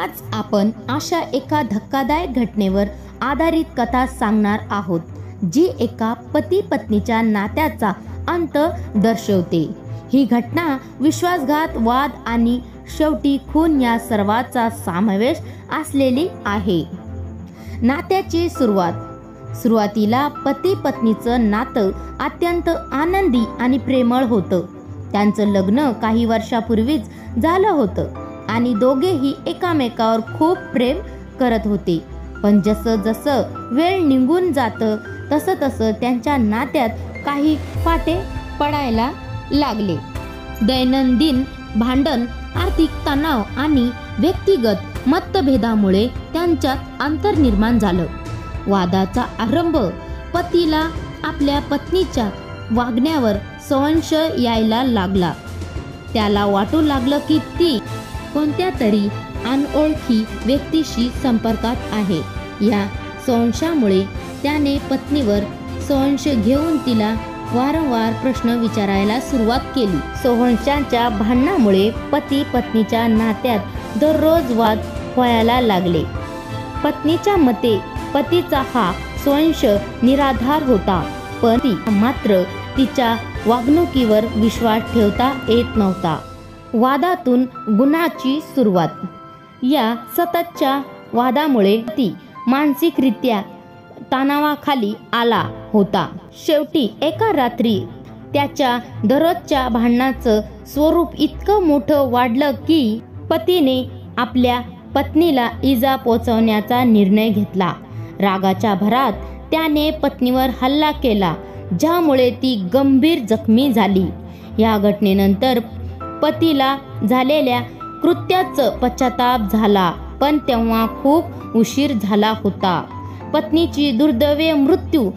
आज आपण अशा एका धक्कादायक घटनेवर आधारित कथा सांगणार आहोत, जी एका पती पत्नीच्या नात्याचा अंत दर्शवते। ही घटना विश्वासघात, वाद आणि शेवटी खून या सर्वांचा समावेश असलेली आहे। नात्याची सुरुवातीला पती पत्नीचं नातं अत्यंत आनंदी आणि प्रेमळ होतं। त्यांचं लग्न काही वर्षापूर्वीच झालं होतं आणि दोघेही एकामेकावर खूप प्रेम करत होते। पण जसं जसं वेळ निघून जातं तसं त्यांच्या नात्यात काही फाटे पडायला लागले। दैनंदिन भांडण, आर्थिक तणाव आणि व्यक्तिगत मतभेदामुळे त्यांच्यात अंतर निर्माण झालं। वादाचा आरंभ पतीला आपल्या पत्नीच्या वागण्यावर संशय यायला लागला। त्याला वाटू लागलं की ती कोणत्या तरी अनोळखी व्यक्तीशी संपर्कात आहे। या संशयामुळे त्याने पत्नीवर संशय घेऊन तिला वारंवार प्रश्न विचारायला सुरुवात केली। संशयाच्या भांडणामुळे पती पत्नीच्या नात्यात दररोज वाद व्हायला लागले। पत्नीच्या मते पतीचा हा संशय निराधार होता, पण ती मात्र तिच्या वागणुकीवर विश्वास ठेवता येत नव्हता। वादातून गुन्ह्याची सुरुवात। या सततच्या वादामुळे ती मानसिकरित्या तणावाखाली आला होता। शेवटी एका रात्री त्याच्या दररोजच्या भांडणाचं स्वरूप इतकं मोठं वाढलं की पतीने आपल्या पत्नीला इजा पोहोचवण्याचा निर्णय घेतला। रागाच्या भरात त्याने पत्नीवर हल्ला केला, ज्यामुळे ती गंभीर जखमी झाली। या घटनेनंतर पतीला झालेल्या कृत्याचा पश्चाताप झाला, पण तेव्हा खूप उशीर झाला होता। पत्नीची दुर्दैवी मृत्यू,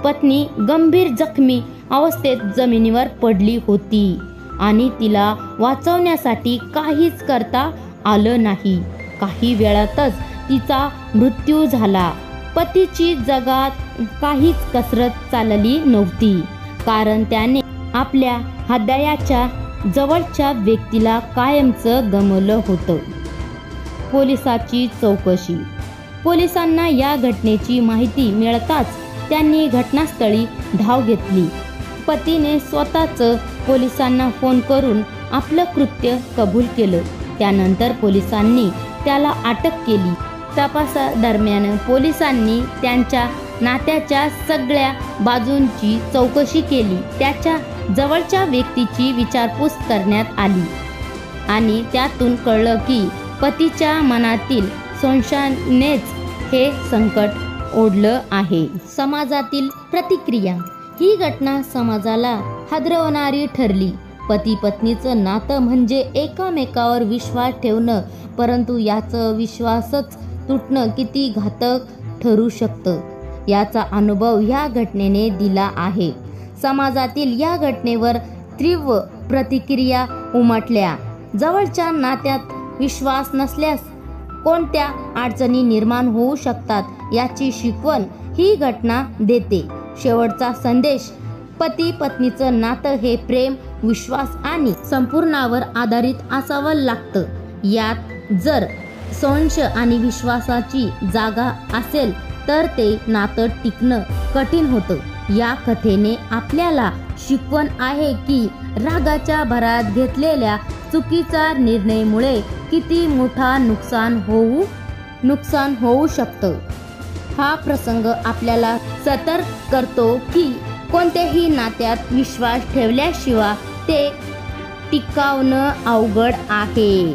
पत्नी गंभीर जखमी अवस्थेत जमिनीवर पडली होती आणि तिला वाचवण्यासाठी काहीच करता आलं नाही। काही वेळातच तिचा मृत्यू झाला। पतीची जगात काहीच कसरत चालली नव्हती, कारण त्याने आपल्या हृदयाच्या जवळच्या व्यक्तीला कायमचं गमावलं होतं। पोलिसाची चौकशी। पोलिसांना या घटनेची माहिती मिळताच त्यांनी घटनास्थळी धाव घेतली। पतीने स्वतःच पोलिसांना फोन करून आपलं कृत्य कबूल केलं। त्यानंतर पोलिसांनी त्याला अटक केली। तपासादरम्यान पोलिसांनी त्यांच्या नात्याच्या सगळ्या बाजूंची चौकशी केली। त्याच्या जवळच्या व्यक्तीची विचारपूस करण्यात आली आणि त्यातून कळलं की पतीच्या मनातील संशयानेच हे संकट ओढलं आहे। समाजातील प्रतिक्रिया। ही घटना समाजाला हादरवणारी ठरली। पती पत्नीचं नातं म्हणजे एकामेकावर विश्वास ठेवणं, परंतु याचं विश्वासच तुटणं किती घातक ठरू शकतं, याचा अनुभव या घटनेने दिला आहे। समाजातील या घटनेवर तीव्र प्रतिक्रिया उमटल्या। जवळच्या नात्यात विश्वास नसल्यास कोणत्या अडचणी निर्माण होऊ शकतात याची शिकवण ही घटना देते। शेवटचा संदेश, पती पत्नीचं नातं हे प्रेम, विश्वास आणि संपूर्णावर आधारित असावं लागतं। यात जर संशय आणि विश्वासाची जागा असेल तर ते नातं टिकणं कठीण होतं। या कथेने आपल्याला शिकवण आहे की रागाच्या भरात घेतलेल्या चुकीच्या निर्णयामुळे किती मोठा नुकसान होऊ शकतं। हा प्रसंग आपल्याला सतर्क करतो की कोणत्याही नात्यात विश्वास ठेवल्याशिवाय ते टिकवणं अवघड आहे।